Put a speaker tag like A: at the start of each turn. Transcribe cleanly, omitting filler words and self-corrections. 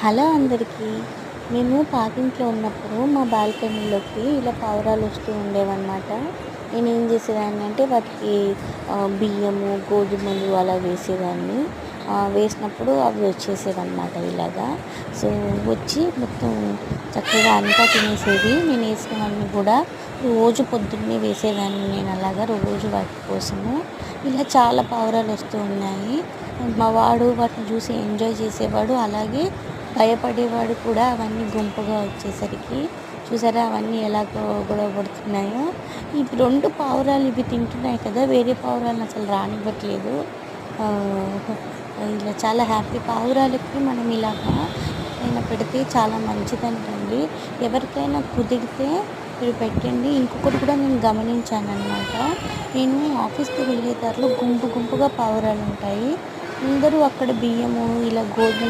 A: Hello అందరికీ. మేము పాతింట్లో ఉన్నప్పుడు మా బాల్కనీలోకి ఇలా పావురాలు వస్తూ ఉండేవన్నమాట. నేనేం చేసేదాన్ని అంటే వాటికి బియ్యము, గోధుమలు అలా వేసేదాన్ని. వేసినప్పుడు అవి వచ్చేసేవన్నమాట ఇలాగా. సో వచ్చి మొత్తం చక్కగా అంతా తినేసేవి. నేను వేసినవన్నీ కూడా రోజు పొద్దున్నే వేసేదాన్ని నేను అలాగా రోజు వాటి కోసము. ఇలా చాలా పావురాలు వస్తూ ఉన్నాయి. మా వాడు వాటిని చూసి ఎంజాయ్ చేసేవాడు. అలాగే భయపడేవాడు కూడా అవన్నీ గుంపుగా వచ్చేసరికి. చూసారా అవన్నీ ఎలా గొడవ పడుతున్నాయో. ఇవి 2 పావురాలు ఇవి తింటున్నాయి కదా! వేరే పావురాలను అసలు రానివ్వట్లేదు. ఆహ్, ఇలా చాలా హ్యాపీ. పావురాలకి మనం ఇలాగా ఎక్కడైనా పెడితే చాలా మంచిదంటండి. ఎవరికైనా కుదిరితే మీరు పెట్టండి. ఇంకొకటి కూడా నేను గమనించాననమాట. నేను ఆఫీస్‌కి వెళ్ళే దారిలో గుంపుగా పావురాలుంటాయి. అందరూ అక్కడ బియ్యము ఇలా గోధుమలు